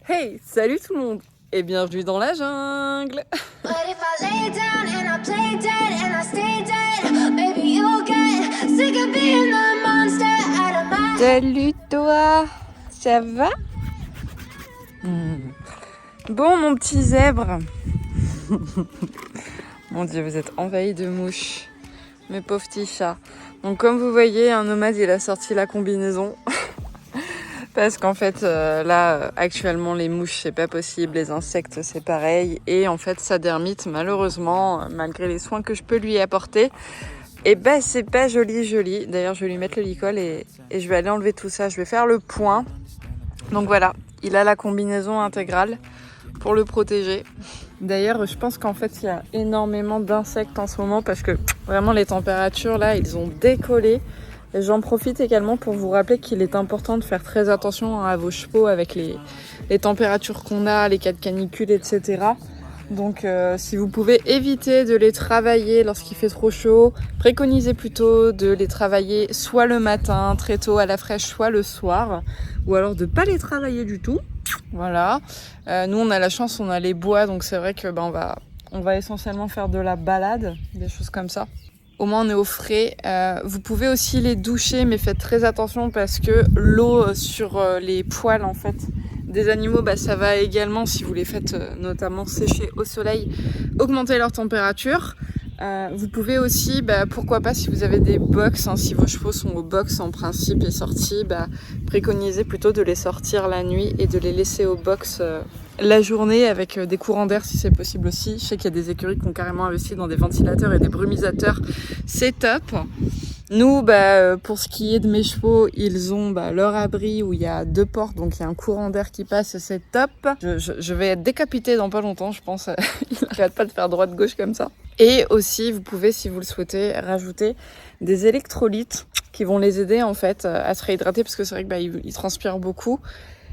Hey, salut tout le monde et bienvenue dans la jungle. Salut toi, ça va? Bon mon petit zèbre. Mon Dieu, vous êtes envahis de mouches, mes pauvres petits chats. Donc comme vous voyez, un nomade il a sorti la combinaison. Parce qu'en fait, là, actuellement, les mouches, c'est pas possible, les insectes, c'est pareil. Et en fait, sa dermite, malheureusement, malgré les soins que je peux lui apporter, et ben, c'est pas joli. D'ailleurs, je vais lui mettre le licol et je vais aller enlever tout ça. Je vais faire le point. Donc voilà, il a la combinaison intégrale pour le protéger. D'ailleurs, je pense qu'en fait, il y a énormément d'insectes en ce moment parce que vraiment, les températures, là, ils ont décollé. Et j'en profite également pour vous rappeler qu'il est important de faire très attention à vos chevaux avec les températures qu'on a, les cas de canicule, etc. Donc si vous pouvez éviter de les travailler lorsqu'il fait trop chaud, préconisez plutôt de les travailler soit le matin, très tôt à la fraîche, soit le soir, ou alors de ne pas les travailler du tout. Voilà. Nous on a la chance, on a les bois, donc c'est vrai que on va essentiellement faire de la balade, des choses comme ça. Au moins on est au frais. Vous pouvez aussi les doucher, mais faites très attention parce que l'eau sur les poils en fait des animaux, ça va également, si vous les faites notamment sécher au soleil, augmenter leur température. Vous pouvez aussi, pourquoi pas, si vous avez des box, si vos chevaux sont au box en principe et sortis, préconisez plutôt de les sortir la nuit et de les laisser au box la journée avec des courants d'air si c'est possible aussi. Je sais qu'il y a des écuries qui ont carrément investi dans des ventilateurs et des brumisateurs, c'est top. Nous, pour ce qui est de mes chevaux, ils ont leur abri où il y a 2 portes, donc il y a un courant d'air qui passe, c'est top. Je vais être décapitée dans pas longtemps, je pense. Il n'arrête pas de faire droite-gauche comme ça. Et aussi, vous pouvez, si vous le souhaitez, rajouter des électrolytes qui vont les aider en fait à se réhydrater parce que c'est vrai que ils transpirent beaucoup.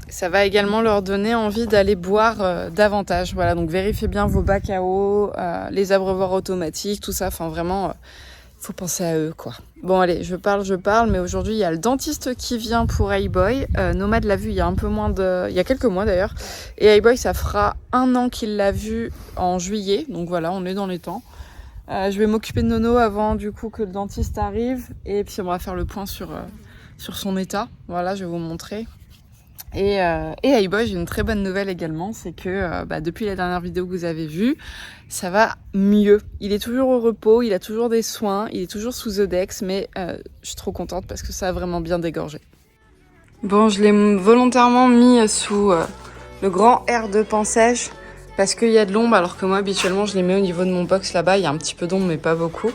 Ça va également leur donner envie d'aller boire davantage. Voilà, donc vérifiez bien vos bacs à eau, les abreuvoirs automatiques, tout ça. Enfin, vraiment, faut penser à eux, quoi. Bon, allez, je parle, mais aujourd'hui, il y a le dentiste qui vient pour Hey-Boy. Nomad l'a vu il y a un peu moins il y a quelques mois d'ailleurs. Et Hey-Boy, ça fera 1 an qu'il l'a vu en juillet. Donc voilà, on est dans les temps. Je vais m'occuper de Nono avant, du coup, que le dentiste arrive. Et puis, on va faire le point sur son état. Voilà, je vais vous montrer. Et Hey-Boy, j'ai une très bonne nouvelle également, c'est que depuis la dernière vidéo que vous avez vue, ça va mieux. Il est toujours au repos, il a toujours des soins, il est toujours sous Odex, mais je suis trop contente parce que ça a vraiment bien dégorgé. Bon, je l'ai volontairement mis sous le grand air de pansage parce qu'il y a de l'ombre, alors que moi habituellement je les mets au niveau de mon box là-bas, il y a un petit peu d'ombre mais pas beaucoup.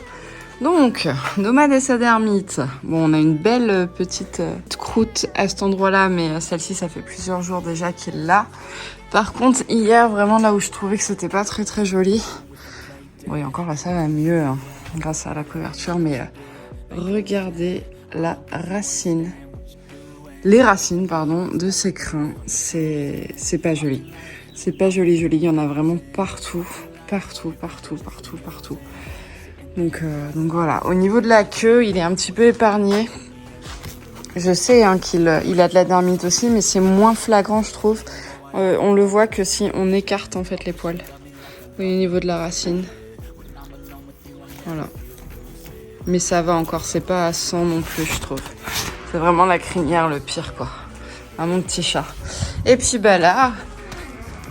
Donc, Nomade et sa dermite. Bon, on a une belle petite croûte à cet endroit-là, mais celle-ci, ça fait plusieurs jours déjà qu'il l'a. Par contre, hier, vraiment là où je trouvais que c'était pas très très joli. Oui, encore là, ça va mieux, grâce à la couverture, mais regardez la racine. Les racines, pardon, de ces crins, c'est pas joli. C'est pas joli. Il y en a vraiment partout. Donc voilà, au niveau de la queue, il est un petit peu épargné. Je sais qu'il a de la dermite aussi, mais c'est moins flagrant, je trouve. On le voit que si on écarte en fait les poils. Oui, au niveau de la racine. Voilà. Mais ça va encore, c'est pas à 100 non plus, je trouve. C'est vraiment la crinière le pire, quoi. À mon petit chat. Et puis là,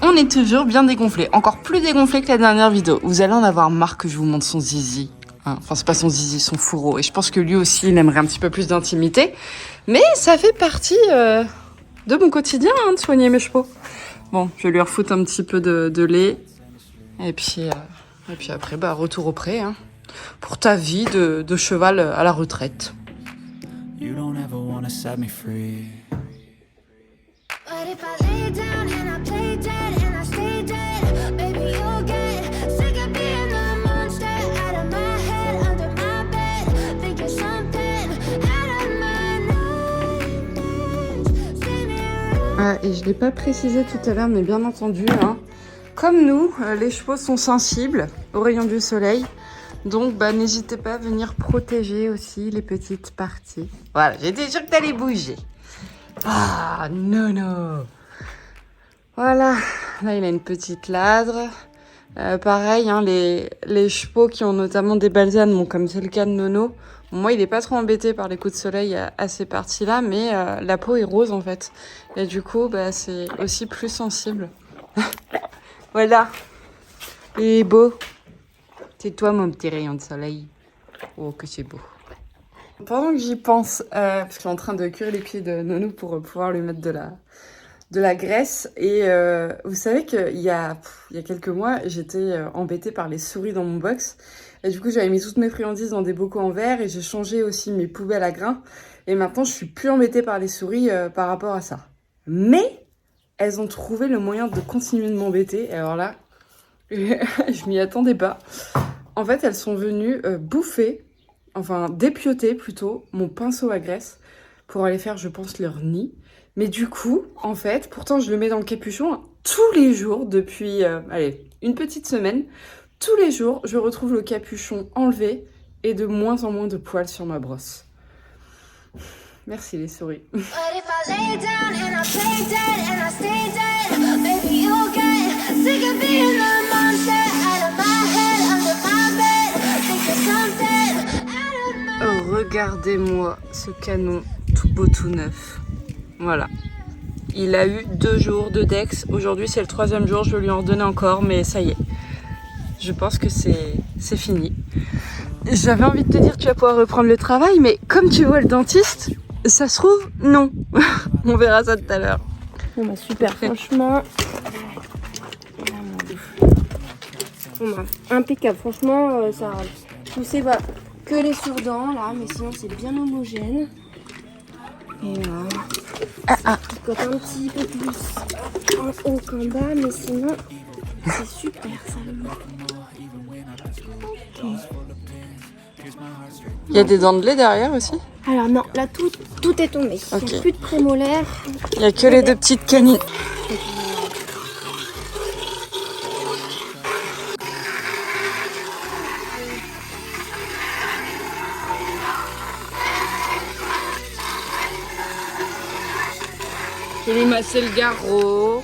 on est toujours bien dégonflé. Encore plus dégonflé que la dernière vidéo. Vous allez en avoir marre que je vous montre son zizi. Enfin, c'est pas son zizi, son fourreau. Et je pense que lui aussi, il aimerait un petit peu plus d'intimité. Mais ça fait partie de mon quotidien, de soigner mes chevaux. Bon, je vais lui refoutre un petit peu de lait. Et puis après, retour au pré. Pour ta vie de cheval à la retraite. You don't ever wanna set me free. But if I lay down and I play dead and I stay dead, baby you'll get sick of being the monster out of my head, under my bed, thinking something out of my nightmares. Et je l'ai pas précisé tout à l'heure, mais bien entendu, comme nous, les chevaux sont sensibles aux rayons du soleil. Donc n'hésitez pas à venir protéger aussi les petites parties. Voilà, j'étais sûre que t'allais bouger. Ah, non. Voilà, là il a une petite ladre. Pareil, hein, les chevaux qui ont notamment des balsanes, bon, comme c'est le cas de Nono, bon, moi il est pas trop embêté par les coups de soleil à ces parties-là, mais la peau est rose en fait. Et du coup, bah, c'est aussi plus sensible. Voilà, il est beau. C'est toi mon petit rayon de soleil. Oh, que c'est beau. Pendant que j'y pense, parce que je suis en train de cuire les pieds de Nono pour pouvoir lui mettre de la graisse. Et vous savez qu'il y a quelques mois, j'étais embêtée par les souris dans mon box. Et du coup, j'avais mis toutes mes friandises dans des bocaux en verre et j'ai changé aussi mes poubelles à grains. Et maintenant, je suis plus embêtée par les souris par rapport à ça. Mais elles ont trouvé le moyen de continuer de m'embêter. Et alors là, je m'y attendais pas. En fait, elles sont venues bouffer, enfin dépioter plutôt, mon pinceau à graisse pour aller faire, je pense, leur nid. Mais du coup, en fait, pourtant je le mets dans le capuchon hein, tous les jours depuis, allez, une petite semaine. Tous les jours, je retrouve le capuchon enlevé et de moins en moins de poils sur ma brosse. Merci les souris. Oh, regardez-moi ce canon tout beau tout neuf. Voilà. Il a eu 2 jours de Dex. Aujourd'hui, c'est le 3e jour. Je vais lui en redonner encore, mais ça y est. Je pense que c'est fini. J'avais envie de te dire tu vas pouvoir reprendre le travail, mais comme tu vois le dentiste, ça se trouve, non. On verra ça tout à l'heure. Bon bah super, franchement. Bon bah, impeccable, franchement, ça a poussé bah, que les sur-dents là, mais sinon c'est bien homogène. Et il cote un petit peu plus en haut qu'en bas, mais sinon c'est super ça. Il y a des dents de lait derrière aussi? Alors non, là tout est tombé. Il n'y a plus de prémolaires. Il n'y a que les 2 petites canines. Je vais masser le garrot.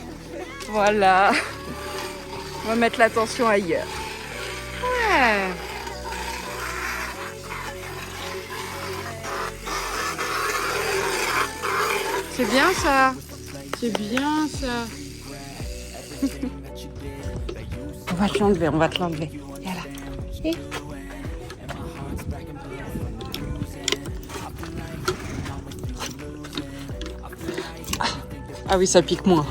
Voilà. On va mettre l'attention ailleurs. Ouais. C'est bien ça. C'est bien ça. On va te l'enlever, on va te l'enlever. Voilà. Et... Ah oui, ça pique moins.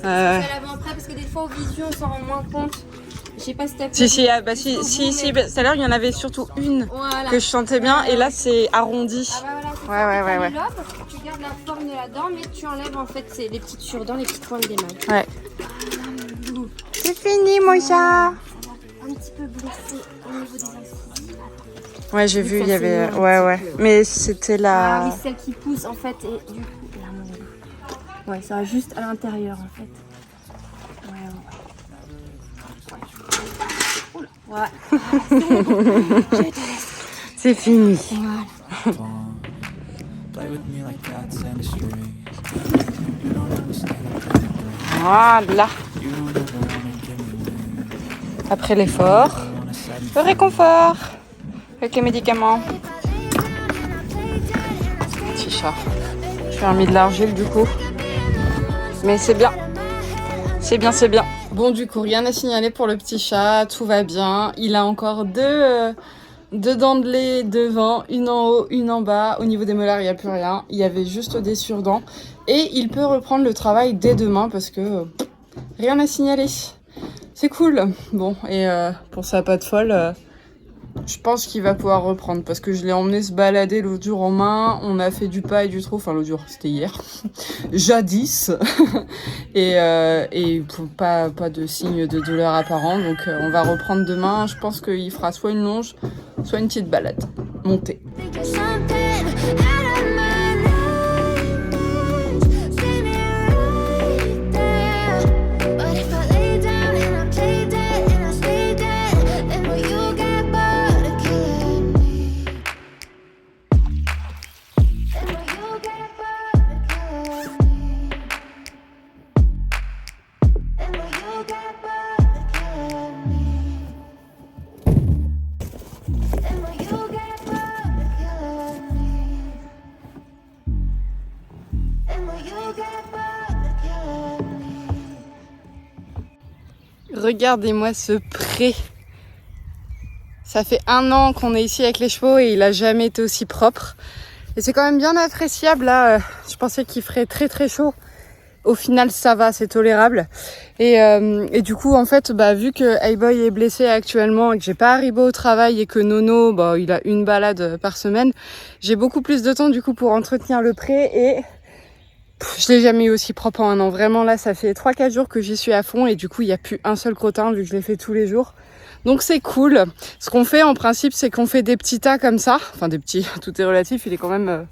Je vais laver après parce que des fois, aux vision, on s'en rend moins compte. Je sais pas si t'as Si, tout à l'heure, il y en avait surtout une que je sentais bien et là, c'est arrondi. Ah bah voilà, tu gardes la forme de la dent, mais tu enlèves en fait les petites sur-dents, les petites pointes d'émail. Ouais. C'est fini, mon chat. Un petit peu blessé au niveau des incisives. Ouais, j'ai vu, il y avait... Ouais. Mais c'était la... Ah oui, celle qui pousse en fait et du coup... Ouais, ça va juste à l'intérieur en fait. Ouais. C'est fini. Voilà. Après l'effort, le réconfort avec les médicaments. Petit chat. Je lui ai mis de l'argile du coup. Mais c'est bien. C'est bien. Bon, du coup, rien à signaler pour le petit chat. Tout va bien. Il a encore deux dents de lait devant, une en haut, une en bas. Au niveau des molaires, il n'y a plus rien. Il y avait juste des sur-dents. Et il peut reprendre le travail dès demain parce que rien à signaler. C'est cool. Bon, et pour sa patte folle, je pense qu'il va pouvoir reprendre parce que je l'ai emmené se balader l'autre jour en main. On a fait du pas et du trot. Enfin, l'autre jour, c'était hier. Jadis. et pas de signe de douleur apparent. Donc, on va reprendre demain. Je pense qu'il fera soit une longe, soit une petite balade montée. Regardez-moi ce pré. Ça fait 1 an qu'on est ici avec les chevaux et il a jamais été aussi propre. Et c'est quand même bien appréciable là. Je pensais qu'il ferait très très chaud. Au final ça va, c'est tolérable. Et du coup en fait vu que Hey-Boy est blessé actuellement et que j'ai pas Haribo au travail et que Nono il a une balade par semaine, j'ai beaucoup plus de temps du coup pour entretenir le pré et je l'ai jamais eu aussi propre en 1 an. Vraiment là ça fait 3-4 jours que j'y suis à fond et du coup il n'y a plus un seul crottin vu que je l'ai fait tous les jours. Donc c'est cool. Ce qu'on fait en principe c'est qu'on fait des petits tas comme ça. Enfin des petits, tout est relatif, il est quand même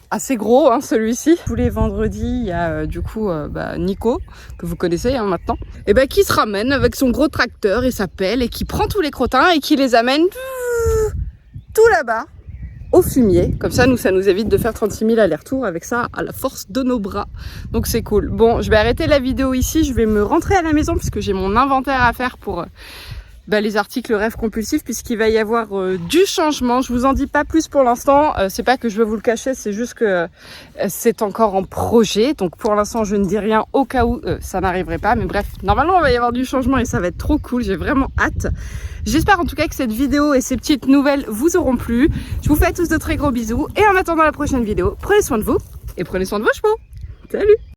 assez gros celui-ci. Tous les vendredis il y a du coup Nico, que vous connaissez maintenant, et qui se ramène avec son gros tracteur et sa pelle et qui prend tous les crottins et qui les amène tout là-bas au fumier. Comme ça nous évite de faire 36 000 allers-retours avec ça à la force de nos bras. Donc c'est cool. Bon, je vais arrêter la vidéo ici, je vais me rentrer à la maison puisque j'ai mon inventaire à faire pour les articles rêves compulsifs, puisqu'il va y avoir du changement. Je vous en dis pas plus pour l'instant, c'est pas que je veux vous le cacher, c'est juste que c'est encore en projet, donc pour l'instant je ne dis rien au cas où ça n'arriverait pas, mais bref, normalement il va y avoir du changement et ça va être trop cool, j'ai vraiment hâte. J'espère en tout cas que cette vidéo et ces petites nouvelles vous auront plu. Je vous fais à tous de très gros bisous et en attendant la prochaine vidéo, prenez soin de vous et prenez soin de vos chevaux. Salut!